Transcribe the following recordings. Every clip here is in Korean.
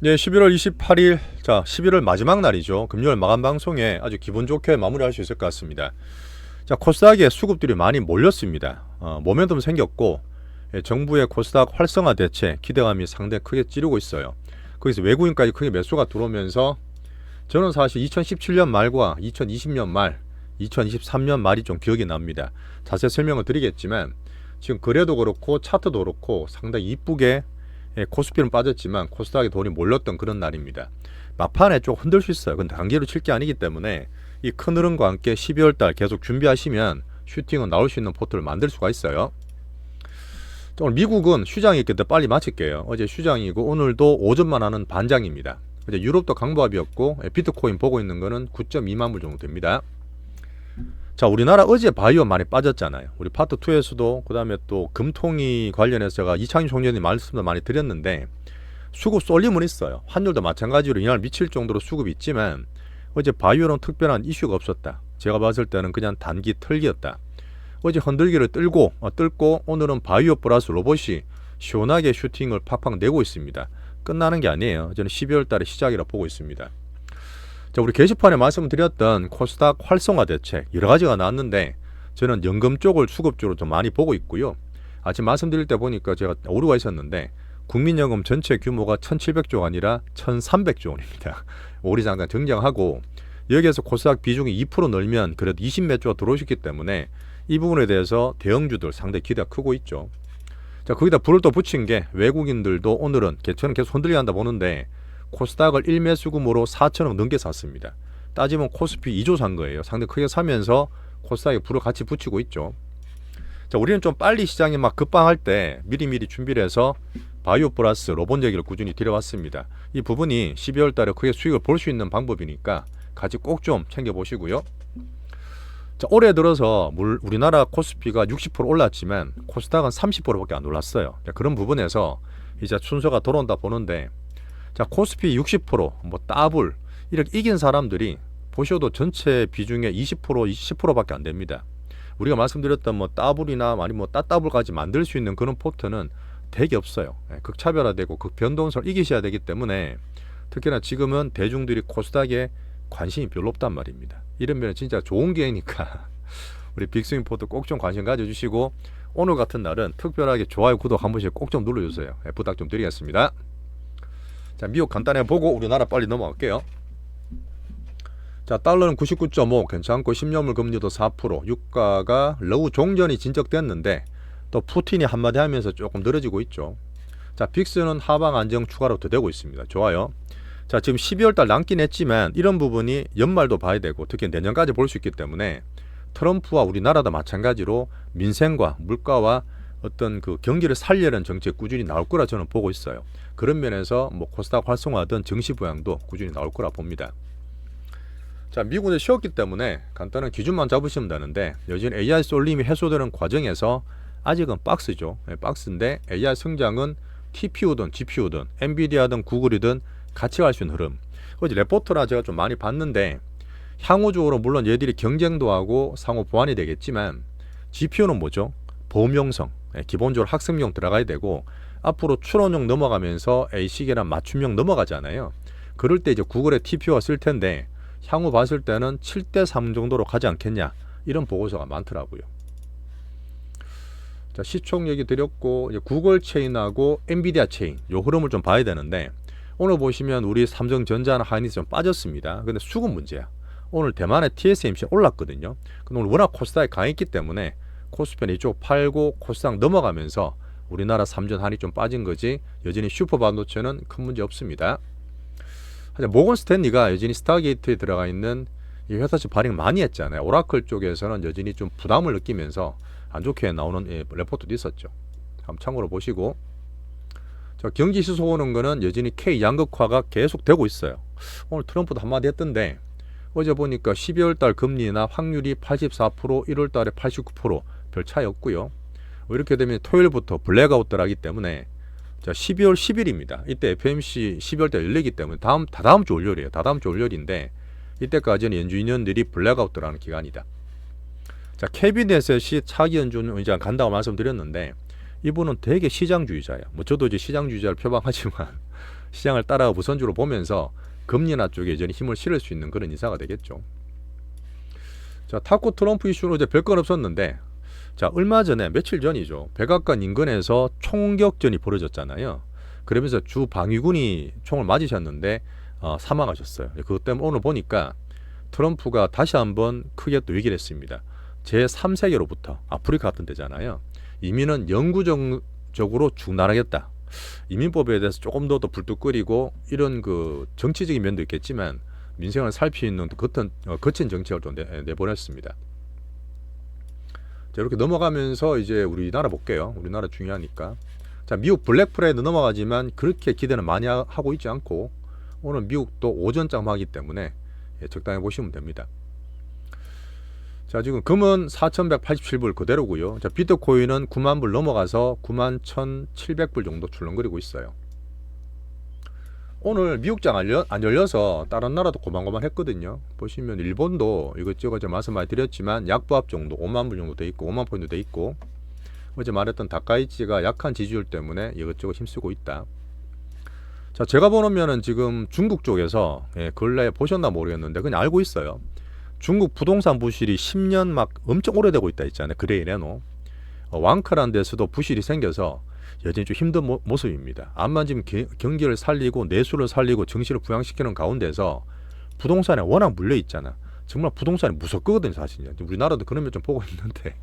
네, 11월 28일, 자, 11월 마지막 날이죠. 금요일 마감 방송에 아주 기분 좋게 마무리할 수 있을 것 같습니다. 자, 코스닥에 수급들이 많이 몰렸습니다. 모멘텀 생겼고, 정부의 코스닥 활성화 대책 기대감이 상당히 크게 찌르고 있어요. 거기서 외국인까지 크게 매수가 들어오면서 저는 사실 2017년 말과 2020년 말, 2023년 말이 좀 기억이 납니다. 자세히 설명을 드리겠지만 지금 거래도 그렇고 차트도 그렇고 상당히 이쁘게 코스피는 빠졌지만 코스닥에 돈이 몰렸던 그런 날입니다. 막판에 좀 흔들 수 있어요. 근데 단기로 칠 게 아니기 때문에 이 큰 흐름과 함께 12월달 계속 준비하시면 슈팅은 나올 수 있는 포트를 만들 수가 있어요. 오늘 미국은 휴장이 있기 때문에 빨리 마칠게요. 어제 휴장이고 오늘도 오전만 하는 반장입니다. 어제 유럽도 강보합이었고 비트코인 보고 있는 거는 9.2만 불 정도 됩니다. 자, 우리나라 어제 바이오 많이 빠졌잖아요. 우리 파트 2에서도 그다음에 또 금통위 관련해서 제가 이창희 총재님 말씀도 많이 드렸는데 수급 쏠림은 있어요. 환율도 마찬가지로 영향을 미칠 정도로 수급이 있지만 어제 바이오는 특별한 이슈가 없었다. 제가 봤을 때는 그냥 단기 털기였다. 어제 흔들기를 뜰고 오늘은 바이오 플러스 로봇이 시원하게 슈팅을 팍팍 내고 있습니다. 끝나는 게 아니에요. 저는 12월 달에 시작이라 보고 있습니다. 자, 우리 게시판에 말씀드렸던 코스닥 활성화 대책 여러 가지가 나왔는데 저는 연금 쪽을 수급 쪽으로 좀 많이 보고 있고요. 아침 말씀드릴 때 보니까 제가 오류가 있었는데 국민연금 전체 규모가 1,700조가 아니라 1,300조 원입니다. 오류 잠깐 정정하고 여기에서 코스닥 비중이 2% 늘면 그래도 20몇 조가 들어오셨기 때문에 이 부분에 대해서 대형주들 상당히 기대가 크고 있죠. 자, 거기다 불을 또 붙인 게 외국인들도 오늘은 저는 계속 흔들려 한다 보는데 코스닥을 1매수금으로 4천억 넘게 샀습니다. 따지면 코스피 2조 산 거예요. 상당히 크게 사면서 코스닥에 불을 같이 붙이고 있죠. 자, 우리는 좀 빨리 시장이 막 급방할 때 미리미리 준비를 해서 바이오 플러스 로봇 얘기를 꾸준히 드려왔습니다. 이 부분이 12월 달에 크게 수익을 볼 수 있는 방법이니까 같이 꼭 좀 챙겨보시고요. 자, 올해 들어서 우리나라 코스피가 60% 올랐지만 코스닥은 30%밖에 안 올랐어요. 자, 그런 부분에서 이제 순서가 돌아온다 보는데 자, 코스피 60%, 뭐 따블 이렇게 이긴 사람들이 보셔도 전체 비중의 20%, 20%밖에 안 됩니다. 우리가 말씀드렸던 뭐 따블이나 아니면 뭐 따따블까지 만들 수 있는 그런 포트는 되게 없어요. 극차별화되고 극변동성을 이기셔야 되기 때문에 특히나 지금은 대중들이 코스닥에 관심이 별로 없단 말입니다. 이런 면은 진짜 좋은 기회니까 우리 빅스윙 포트 꼭 좀 관심 가져주시고 오늘 같은 날은 특별하게 좋아요, 구독 한 번씩 꼭 좀 눌러주세요. 부탁 좀 드리겠습니다. 자, 미국 간단히 보고 우리나라 빨리 넘어갈게요. 자, 달러는 99.5 괜찮고 10년물 금리도 4%, 유가가 러우 종전이 진척됐는데 또 푸틴이 한마디 하면서 조금 늘어지고 있죠. 자, 빅스는 하방 안정 추가로 더 되고 있습니다. 좋아요. 자, 지금 12월 달 남긴 했지만 이런 부분이 연말도 봐야 되고 특히 내년까지 볼 수 있기 때문에 트럼프와 우리나라도 마찬가지로 민생과 물가와 어떤 그 경기를 살려는 정책 꾸준히 나올 거라 저는 보고 있어요. 그런 면에서 뭐 코스닥 활성화든 증시 부양도 꾸준히 나올 거라 봅니다. 자, 미국은 쉬었기 때문에 간단한 기준만 잡으시면 되는데 여전히 AI 쏠림이 해소되는 과정에서 아직은 박스죠. 박스인데 AI 성장은 TPU든 GPU든 엔비디아든 구글이든 같이 갈 수 있는 흐름. 어제 레포트라 제가 좀 많이 봤는데 향후적으로 물론 얘들이 경쟁도 하고 상호 보완이 되겠지만 GPU는 뭐죠? 보험용성, 기본적으로 학습용 들어가야 되고 앞으로 추론용 넘어가면서 A시계나 맞춤용 넘어가잖아요. 그럴 때 이제 구글의 TPU가 쓸 텐데 향후 봤을 때는 7대3 정도로 가지 않겠냐 이런 보고서가 많더라고요. 자, 시총 얘기 드렸고 이제 구글 체인하고 엔비디아 체인 요 흐름을 좀 봐야 되는데 오늘 보시면 우리 삼성전자나 하이닉스 좀 빠졌습니다. 근데 수급 문제야. 오늘 대만의 TSMC 올랐거든요. 근데 오늘 워낙 코스닥이 강했기 때문에 코스피는 이쪽 팔고 코스닥 넘어가면서 우리나라 삼전 한이 좀 빠진 거지 여전히 슈퍼 반도체는 큰 문제 없습니다. 모건 스탠리가 여전히 스타게이트에 들어가 있는 이 회사 측 발행 많이 했잖아요. 오라클 쪽에서는 여전히 좀 부담을 느끼면서 안 좋게 나오는 레포트도 있었죠. 한번 참고로 보시고 자, 경기 시속 오는 거는 여전히 K 양극화가 계속 되고 있어요. 오늘 트럼프도 한마디 했던데 어제 보니까 12월 달 금리나 확률이 84%, 1월 달에 89%별 차이 없고요. 이렇게 되면 토요일부터 블랙아웃 들어가기 때문에 자, 12월 10일입니다. 이때 FMC 12월 달 열리기 때문에 다다음 주 월요일이에요. 다다음 주 월요일인데 이때까지는 연준위원들이 블랙아웃 들어가는 기간이다. 자, 케빈 에셋이 차기 연준 의장 간다고 말씀드렸는데 이분은 되게 시장주의자예요. 뭐 저도 이제 시장주의자를 표방하지만 시장을 따라가 우선주로 보면서 금리나 쪽에 여전히 힘을 실을 수 있는 그런 인사가 되겠죠. 자, 탁구 트럼프 이슈는 이제 별건 없었는데, 자, 얼마 전에 며칠 전이죠. 백악관 인근에서 총격전이 벌어졌잖아요. 그러면서 주 방위군이 총을 맞으셨는데 사망하셨어요. 그것 때문에 오늘 보니까 트럼프가 다시 한번 크게 또 얘기를 했습니다. 제3세계로부터 아프리카 같은 데잖아요. 이민은 영구적으로 중단하겠다. 이민법에 대해서 조금 더 불뚝 끓이고 이런 그 정치적인 면도 있겠지만 민생을 살피는 거친 정책을 좀 내보냈습니다. 자, 이렇게 넘어가면서 이제 우리나라 볼게요. 우리나라 중요하니까. 자, 미국 블랙 프라이드 넘어가지만 그렇게 기대는 많이 하고 있지 않고 오늘 미국도 오전장 하기 때문에 적당히 보시면 됩니다. 자, 지금 금은 4,187불 그대로고요. 자, 비트코인은 9만 불 넘어가서 91,700불 정도 출렁거리고 있어요. 오늘 미국장 안 열려서 다른 나라도 고만고만 했거든요. 보시면 일본도 이것저것 말씀 많이 드렸지만 약보합 정도 5만 불 정도 돼 있고 5만 포인트 돼 있고, 어제 말했던 다카이치가 약한 지지율 때문에 이것저것 힘쓰고 있다. 자, 제가 보면은 지금 중국 쪽에서 근래에 보셨나 모르겠는데 그냥 알고 있어요. 중국 부동산 부실이 10년 막 엄청 오래되고 있다 있잖아요. 그레이레노. 왕카란 데서도 부실이 생겨서 여전히 좀 힘든 모습입니다. 암만 지금 경기를 살리고 내수를 살리고 정시를 부양시키는 가운데서 부동산에 워낙 물려 있잖아. 정말 부동산이 무섭거든요, 사실. 우리나라도 그런 면 좀 보고 있는데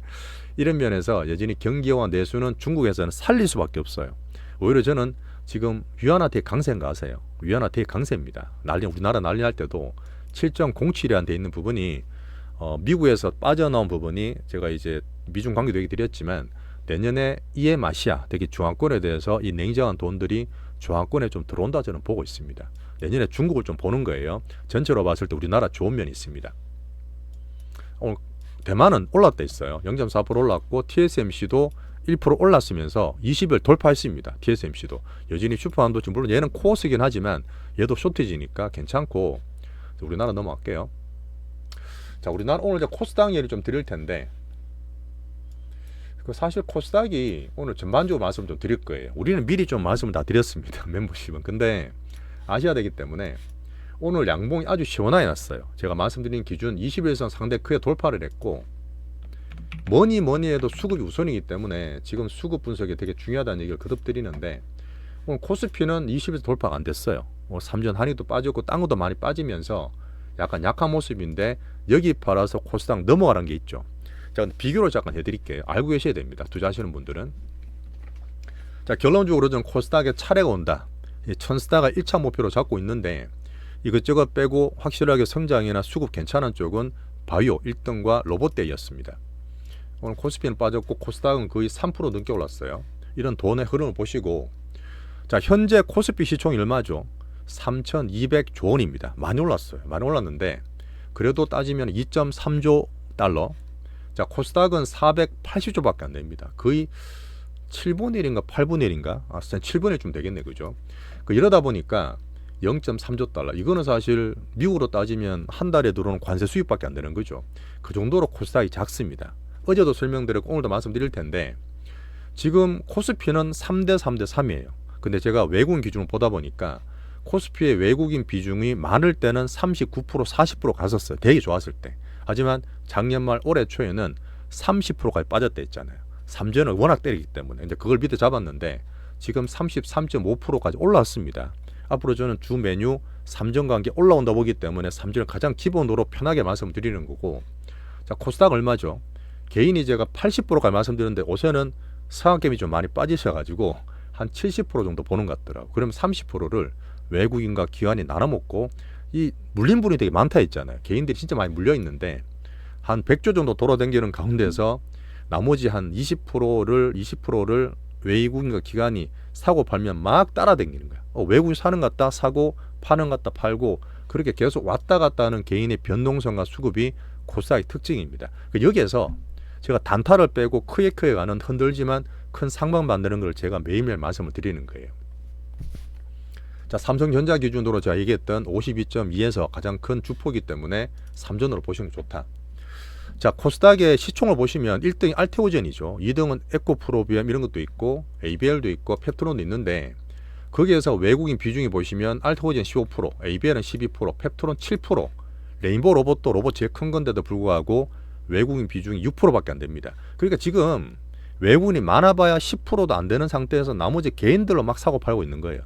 이런 면에서 여전히 경기와 내수는 중국에서는 살릴 수밖에 없어요. 오히려 저는 지금 위안화 되게 강세인가 하세요. 위안화 되게 강세입니다. 우리나라 난리 날 때도 7.07이란 돼 있는 부분이 미국에서 빠져나온 부분이 제가 이제 미중 관계도 얘기 드렸지만 내년에 EM아시아 되게 중앙권에 대해서 이 냉정한 돈들이 중앙권에 좀 들어온다 저는 보고 있습니다. 내년에 중국을 좀 보는 거예요. 전체로 봤을 때 우리나라 좋은 면이 있습니다. 오늘 대만은 올랐다 있어요. 0.4% 올랐고 TSMC도 1% 올랐으면서 20일 돌파했습니다. TSMC도 여전히 슈퍼반도체, 물론 얘는 코어스긴 하지만 얘도 쇼티지니까 괜찮고. 우리나라 넘어갈게요. 자, 우리나라 오늘 이제 코스닥 얘기를 좀 드릴 텐데, 사실 코스닥이 오늘 전반적으로 말씀 좀 드릴 거예요. 우리는 미리 좀 말씀을 다 드렸습니다. 멤버십은. 근데 아셔야 되기 때문에 오늘 양봉이 아주 시원하게 났어요. 제가 말씀드린 기준 21선 상대 크게 돌파를 했고, 뭐니 해도 수급이 우선이기 때문에 지금 수급 분석이 되게 중요하다는 얘기를 거듭 드리는데, 오늘 코스피는 20에서 돌파가 안 됐어요. 오늘 삼전 한의도 빠졌고 딴 것도 많이 빠지면서 약간 약한 모습인데, 여기 팔아서 코스닥 넘어가는 게 있죠. 자, 비교를 잠깐 해드릴게요. 알고 계셔야 됩니다. 투자하시는 분들은. 자, 결론적으로 저는 코스닥에 차례가 온다. 천스닥을 1차 목표로 잡고 있는데, 이것저것 빼고 확실하게 성장이나 수급 괜찮은 쪽은 바이오 1등과 로봇대였습니다. 오늘 코스피는 빠졌고 코스닥은 거의 3% 넘게 올랐어요. 이런 돈의 흐름을 보시고, 자, 현재 코스피 시총이 얼마죠? 3,200조 원입니다. 많이 올랐어요. 많이 올랐는데 그래도 따지면 2.3조 달러. 자, 코스닥은 480조밖에 안 됩니다. 거의 7분의 1인가 8분의 1인가? 7분의 1좀 되겠네, 그죠? 이러다 보니까 0.3조 달러. 이거는 사실 미국으로 따지면 한 달에 들어오는 관세 수입밖에 안 되는 거죠. 그 정도로 코스닥이 작습니다. 어제도 설명드렸고 오늘도 말씀드릴 텐데, 지금 코스피는 3대 3대 3이에요. 근데 제가 외국인 기준으로 보다 보니까 코스피의 외국인 비중이 많을 때는 39% 40% 갔었어요. 되게 좋았을 때. 하지만 작년 말 올해 초에는 30%까지 빠졌다 했잖아요. 삼전을 워낙 때리기 때문에. 이제 그걸 밑에 잡았는데 지금 33.5%까지 올라왔습니다. 앞으로 저는 주 메뉴 삼전 관계 올라온다 보기 때문에 삼전을 가장 기본으로 편하게 말씀드리는 거고. 자, 코스닥 얼마죠? 개인이 제가 80%까지 말씀드렸는데 요새는 상한점이 좀 많이 빠지셔가지고 한 70% 정도 보는 것 같더라고. 그러면 30%를 외국인과 기관이 나눠먹고, 이 물린 분이 되게 많다 했잖아요. 개인들이 진짜 많이 물려 있는데 한 100조 정도 돌아다니는 가운데서 나머지 한 20%를 외국인과 기관이 사고 팔면 막 따라다니는 거야. 외국인 사는 것 같다 사고, 파는 것 같다 팔고, 그렇게 계속 왔다 갔다 하는 개인의 변동성과 수급이 코스닥의 특징입니다. 여기에서 제가 단타를 빼고 크게 가는 흔들지만 큰 상방 만드는 걸 제가 매일매일 말씀을 드리는 거예요. 자, 삼성전자 기준으로 제가 얘기했던 52.2에서 가장 큰 주포이기 때문에 삼전으로 보시는 게 좋다. 자, 코스닥의 시총을 보시면 1등이 알테오젠이죠. 2등은 에코프로비엠 이런 것도 있고 ABL도 있고 페트론도 있는데, 거기에서 외국인 비중이 보시면 알테오젠 15%, ABL은 12%, 펩토론 7%, 레인보우 로봇도 로봇 제일 큰 건데도 불구하고 외국인 비중이 6%밖에 안 됩니다. 그러니까 지금 외국인이 많아봐야 10%도 안 되는 상태에서 나머지 개인들로 막 사고 팔고 있는 거예요.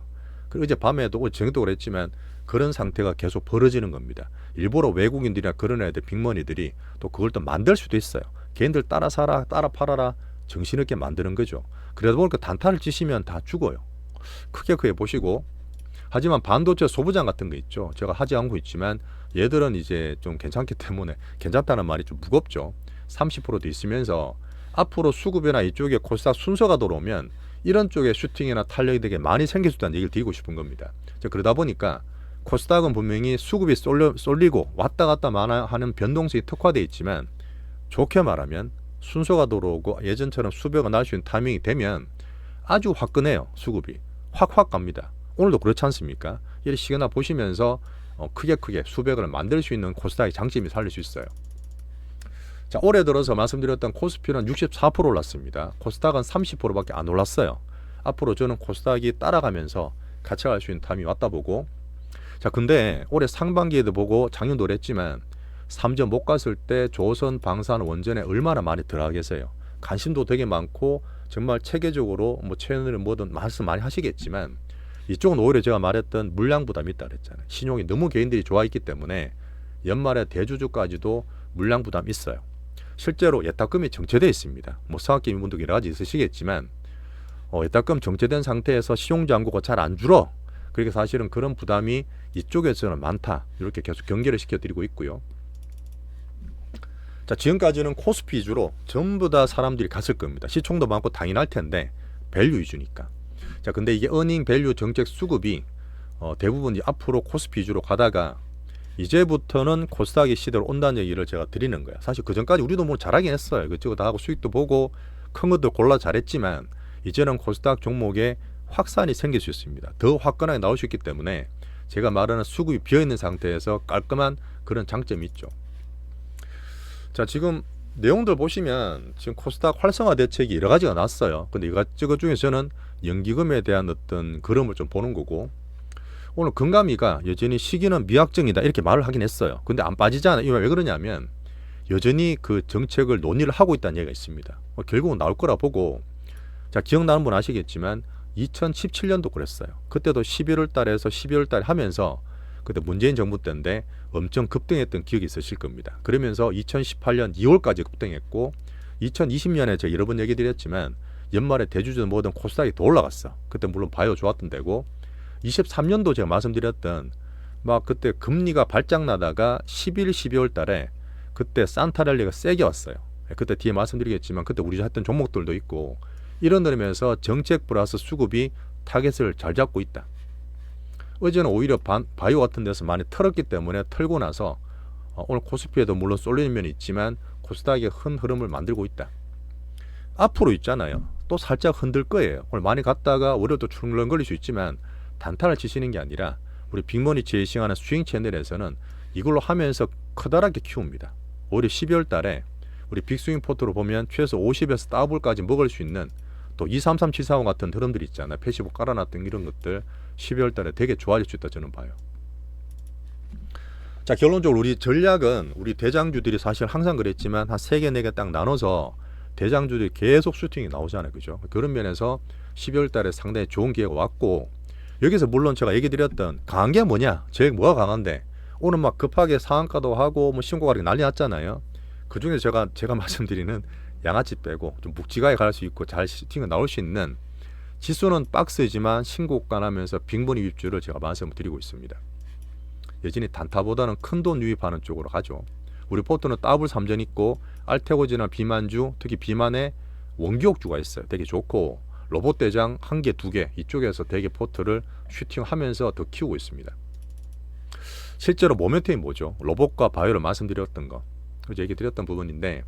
그리고 이제 밤에도 저녁도 그랬지만 그런 상태가 계속 벌어지는 겁니다. 일부러 외국인들이나 그런 애들 빅머니들이 또 그걸 또 만들 수도 있어요. 개인들 따라 사라, 따라 팔아라, 정신없게 만드는 거죠. 그러다 보니까 단타를 치시면 다 죽어요. 크게 보시고. 하지만 반도체 소부장 같은 거 있죠. 제가 하지 않고 있지만 얘들은 이제 좀 괜찮기 때문에, 괜찮다는 말이 좀 무겁죠. 30%도 있으면서 앞으로 수급이나 이쪽에 코스닥 순서가 들어오면 이런 쪽에 슈팅이나 탄력이 되게 많이 생길 수 있다는 얘기를 드리고 싶은 겁니다. 그러다 보니까 코스닥은 분명히 수급이 쏠리고 왔다 갔다 하는 변동성이 특화되어 있지만, 좋게 말하면 순서가 들어오고 예전처럼 수배가 날 수 있는 타이밍이 되면 아주 화끈해요. 수급이 확 갑니다. 오늘도 그렇지 않습니까? 이 시그널 보시면서 크게 수백을 만들 수 있는 코스닥의 장점이 살릴 수 있어요. 자, 올해 들어서 말씀드렸던 코스피는 64% 올랐습니다. 코스닥은 30%밖에 안 올랐어요. 앞으로 저는 코스닥이 따라가면서 같이 갈 수 있는 타임이 왔다 보고, 자, 근데 올해 상반기에도 보고 작년도 그랬지만 3전 못 갔을 때 조선, 방산, 원전에 얼마나 많이 들어가겠어요. 관심도 되게 많고 정말 체계적으로 뭐 채널을 뭐든 말씀 많이 하시겠지만, 이쪽은 오히려 제가 말했던 물량 부담이 있다 그랬잖아요. 신용이 너무 개인들이 좋아 있기 때문에 연말에 대주주까지도 물량 부담이 있어요. 실제로 예탁금이 정체되어 있습니다. 뭐 성악기민 분도 여러 가지 있으시겠지만 예탁금 정체된 상태에서 시용잔고가 잘 안 줄어. 그러니까 사실은 그런 부담이 이쪽에서는 많다. 이렇게 계속 경계를 시켜드리고 있고요. 자, 지금까지는 코스피 위주로 전부 다 사람들이 갔을 겁니다. 시총도 많고 당연할 텐데 밸류 위주니까. 자, 근데 이게 어닝 밸류 정책 수급이 대부분 앞으로 코스피 위주로 가다가 이제부터는 코스닥의 시대로 온다는 얘기를 제가 드리는 거예요. 사실 그 전까지 우리도 뭐 잘하긴 했어요. 이것저것 다 하고 수익도 보고 큰 것들 골라 잘했지만, 이제는 코스닥 종목에 확산이 생길 수 있습니다. 더 화끈하게 나올 수 있기 때문에 제가 말하는 수급이 비어있는 상태에서 깔끔한 그런 장점이 있죠. 자, 지금 내용들 보시면 지금 코스닥 활성화 대책이 여러 가지가 나왔어요. 근데 이것 중에 저는 연기금에 대한 어떤 그림을 좀 보는 거고, 오늘 금감위가 여전히 시기는 미확정이다 이렇게 말을 하긴 했어요. 근데 안 빠지잖아요. 왜 그러냐면 여전히 그 정책을 논의를 하고 있다는 얘기가 있습니다. 결국은 나올 거라 보고. 자, 기억나는 분 아시겠지만 2017년도 그랬어요. 그때도 11월 달에서 12월 달 하면서, 그때 문재인 정부 때인데 엄청 급등했던 기억이 있으실 겁니다. 그러면서 2018년 2월까지 급등했고, 2020년에 제가 여러 번 얘기 드렸지만 연말에 대주주는 뭐든 코스닥이 더 올라갔어. 그때 물론 바이오 좋았던 데고, 23년도 제가 말씀드렸던 막 그때 금리가 발작나다가 11, 12월 달에 그때 산타랠리가 세게 왔어요. 그때 뒤에 말씀드리겠지만 그때 우리 했던 종목들도 있고, 이런 흐름에서 정책 플러스 수급이 타겟을 잘 잡고 있다. 어제는 오히려 바이오 같은 데서 많이 털었기 때문에 털고 나서 오늘 코스피에도 물론 쏠리는 면이 있지만 코스닥의 큰 흐름을 만들고 있다. 앞으로 있잖아요. 또 살짝 흔들 거예요. 오늘 많이 갔다가 오히려 또 출렁거릴 수 있지만 단타를 치시는 게 아니라 우리 빅머니 제이싱하는 스윙 채널에서는 이걸로 하면서 커다랗게 키웁니다. 오히려 12월 달에 우리 빅스윙 포트로 보면 최소 50에서 더블까지 먹을 수 있는 또 233745 같은 흐름들이 있잖아요. 패시브 깔아놨던 이런 것들 12월 달에 되게 좋아질 수 있다 저는 봐요. 자, 결론적으로 우리 전략은 우리 대장주들이 사실 항상 그랬지만 한 3개 4개 딱 나눠서 대장주들이 계속 슈팅이 나오잖아요. 그죠? 그런 면에서 12월 달에 상당히 좋은 기회가 왔고, 여기서 물론 제가 얘기 드렸던 강한 게 뭐냐? 제일 뭐가 강한데? 오늘 막 급하게 상한가도 하고 뭐 신고가리 난리 났잖아요. 그 중에 제가 말씀드리는 양아치 빼고 좀 묵직하게 갈 수 있고 잘 슈팅이 나올 수 있는 지수는 박스지만 신고가 나면서 빅머니 유입주를 제가 말씀을 드리고 있습니다. 여전히 단타보다는 큰 돈 유입하는 쪽으로 가죠. 우리 포트는 더블 3전 있고 알테고지나 비만주, 특히 비만에 원기옥주가 있어요. 되게 좋고 로봇 대장 1개, 2개 이쪽에서 되게 포트를 슈팅하면서 더 키우고 있습니다. 실제로 모멘텀이 뭐죠? 로봇과 바이오를 말씀드렸던 거, 그래서 얘기 드렸던 부분인데,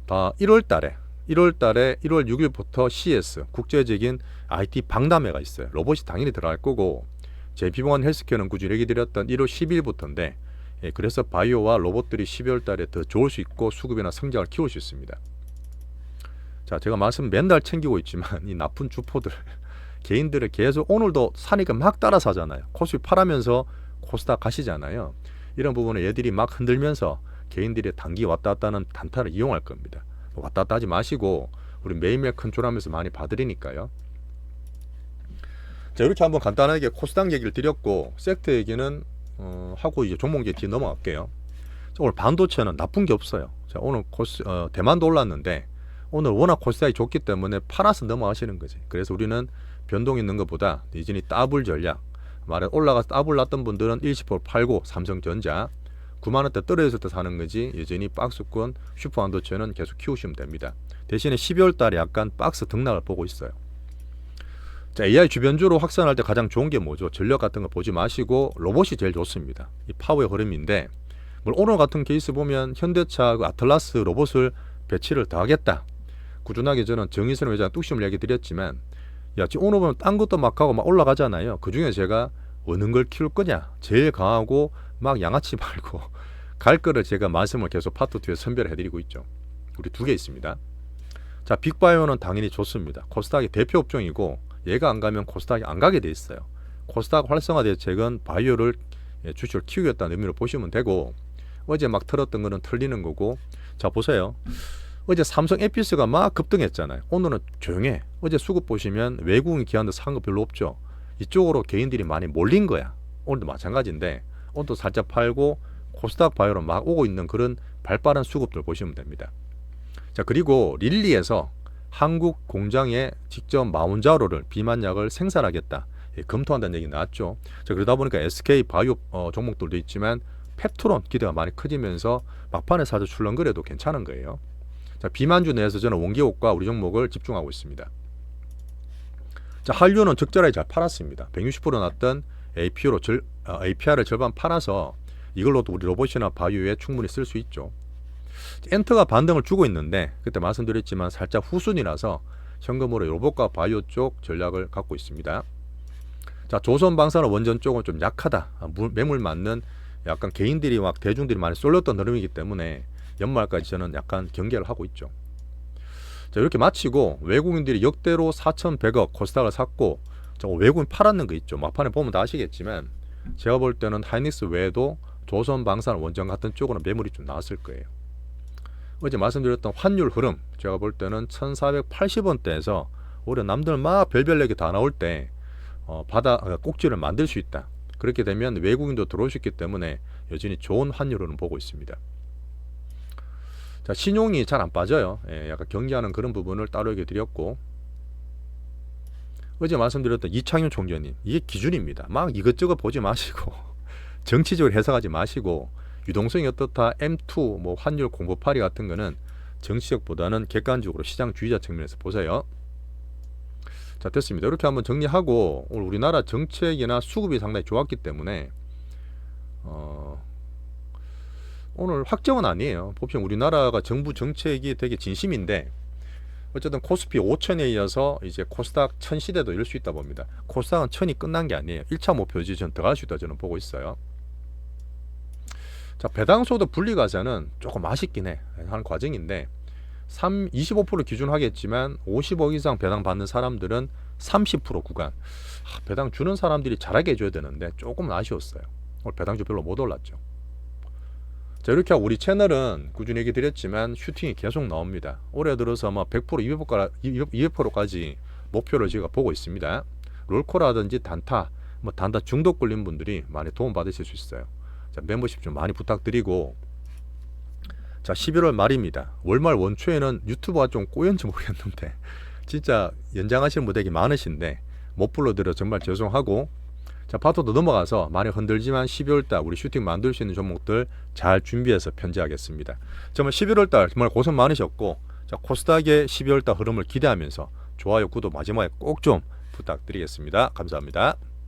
다 1월 달에 1월 6일부터 CS 국제적인 IT 박람회가 있어요. 로봇이 당연히 들어갈 거고, JP모건 헬스케어는 꾸준히 얘기 드렸던 1월 10일부터인데, 그래서 바이오와 로봇들이 12월 달에 더 좋을 수 있고 수급이나 성장을 키울 수 있습니다. 자, 제가 맨날 챙기고 있지만 이 나쁜 주포들 개인들을 계속 오늘도 사니까 막 따라 사잖아요. 코스피 팔하면서 코스닥 가시잖아요. 이런 부분에 얘들이 막 흔들면서 개인들이 단기 왔다 갔다 하는 단타를 이용할 겁니다. 왔다 갔다 하지 마시고 우리 매일매일 컨트롤하면서 많이 봐드리니까요. 자, 이렇게 한번 간단하게 코스닥 얘기를 드렸고 섹터 얘기는 하고 이제 종목 얘기 넘어갈게요. 자, 오늘 반도체는 나쁜 게 없어요. 자, 오늘 대만도 올랐는데 오늘 워낙 코스닥이 좋기 때문에 팔아서 넘어가시는 거지. 그래서 우리는 변동 있는 것보다 여전히 더블 전략, 말해 올라가서 더블 났던 분들은 20% 팔고 삼성전자 9만원대 떨어졌을 때 사는 거지, 여전히 박스권 슈퍼반도체는 계속 키우시면 됩니다. 대신에 12월 달에 약간 박스 등락을 보고 있어요. 자, AI 주변주로 확산할 때 가장 좋은 게 뭐죠? 전력 같은 거 보지 마시고 로봇이 제일 좋습니다. 이 파워의 흐름인데, 오늘 같은 케이스 보면 현대차 그 아틀라스 로봇을 배치를 더 하겠다. 꾸준하게 저는 정의선 회장 뚝심을 얘기 드렸지만, 야, 지금 오늘 보면 딴 것도 막 하고 막 올라가잖아요. 그 중에 제가 어느 걸 키울 거냐, 제일 강하고 막 양아치 말고 갈 거를 제가 말씀을 계속 파트 2에 선별해 드리고 있죠. 우리 두 개 있습니다. 자, 빅바이오는 당연히 좋습니다. 코스닥의 대표 업종이고 얘가 안 가면 코스닥이 안 가게 돼 있어요. 코스닥 활성화 대책은 바이오를 주식을 키우겠다는 의미로 보시면 되고, 어제 막 틀었던 거는 틀리는 거고. 자, 보세요. 어제 삼성 에피스가 막 급등했잖아요. 오늘은 조용해. 어제 수급 보시면 외국인 기관도 산 거 별로 없죠. 이쪽으로 개인들이 많이 몰린 거야. 오늘도 마찬가지인데 오늘도 살짝 팔고 코스닥 바이오로 막 오고 있는 그런 발빠른 수급들 보시면 됩니다. 자, 그리고 릴리에서 한국 공장에 직접 마운자로를 비만약을 생산하겠다, 검토한다는 얘기 나왔죠. 자, 그러다 보니까 SK 바이오 종목들도 있지만 펩트론 기대가 많이 커지면서 막판에 사서 출렁거려도 괜찮은 거예요. 자, 비만주 내에서 저는 원기옥과 우리 종목을 집중하고 있습니다. 자, 한류는 적절하게 잘 팔았습니다. 160% 났던 APR을 절반 팔아서 이걸로도 우리 로봇이나 바이오에 충분히 쓸 수 있죠. 엔터가 반등을 주고 있는데 그때 말씀드렸지만 살짝 후순이라서 현금으로 로봇과 바이오 쪽 전략을 갖고 있습니다. 자, 조선방사는 원전 쪽은 좀 약하다. 매물 맞는 약간 개인들이 막 대중들이 많이 쏠렸던 흐름이기 때문에 연말까지 저는 약간 경계를 하고 있죠. 자, 이렇게 마치고 외국인들이 역대로 4,100억 코스닥을 샀고, 외국인 팔았는 거 있죠. 막판에 보면 다 아시겠지만 제가 볼 때는 하이닉스 외에도 조선방산 원전 같은 쪽으로 매물이 좀 나왔을 거예요. 어제 말씀드렸던 환율 흐름, 제가 볼 때는 1480원대에서 오히려 남들 막 별별 얘기 다 나올 때 꼭지를 만들 수 있다. 그렇게 되면 외국인도 들어올 수 있기 때문에 여전히 좋은 환율을 보고 있습니다. 자, 신용이 잘 안 빠져요. 약간 경계하는 그런 부분을 따로 얘기 드렸고, 어제 말씀드렸던 이창윤 총재님, 이게 기준입니다. 막 이것저것 보지 마시고 정치적으로 해석하지 마시고, 유동성이 어떻다, M2 뭐 환율 공급파리 같은 거는 정치적보다는 객관적으로 시장주의자 측면에서 보세요. 자, 됐습니다. 이렇게 한번 정리하고, 오늘 우리나라 정책이나 수급이 상당히 좋았기 때문에 오늘 확정은 아니에요. 보면 우리나라가 정부 정책이 되게 진심인데, 어쨌든 코스피 5천에 이어서 이제 코스닥 1000 시대도 열 수 있다 봅니다. 코스닥은 1000이 끝난 게 아니에요. 1차 목표지 전 들어갈 수 있다 저는 보고 있어요. 자, 배당소득 분리과세는 조금 아쉽긴 해. 하는 과정인데 25% 기준 하겠지만 50억 이상 배당 받는 사람들은 30% 구간. 배당 주는 사람들이 잘하게 해줘야 되는데 조금 아쉬웠어요. 오늘 배당주 별로 못 올랐죠. 자, 이렇게 하고 우리 채널은 꾸준히 얘기 드렸지만 슈팅이 계속 나옵니다. 올해 들어서 아마 100%, 200%까지 목표를 제가 보고 있습니다. 롤코라든지 단타, 단타 중독 걸린 분들이 많이 도움 받으실 수 있어요. 자, 멤버십 좀 많이 부탁드리고, 자, 11월 말입니다. 월말 원초에는 유튜브가 좀 꼬였는지 모르겠는데 진짜 연장하시는 분들이 많으신데 못 불러드려 정말 죄송하고, 자, 파토도 넘어가서 많이 흔들지만 12월달 우리 슈팅 만들 수 있는 종목들 잘 준비해서 편지하겠습니다. 정말 11월달 정말 고생 많으셨고, 자, 코스닥의 12월달 흐름을 기대하면서 좋아요, 구독 마지막에 꼭 좀 부탁드리겠습니다. 감사합니다.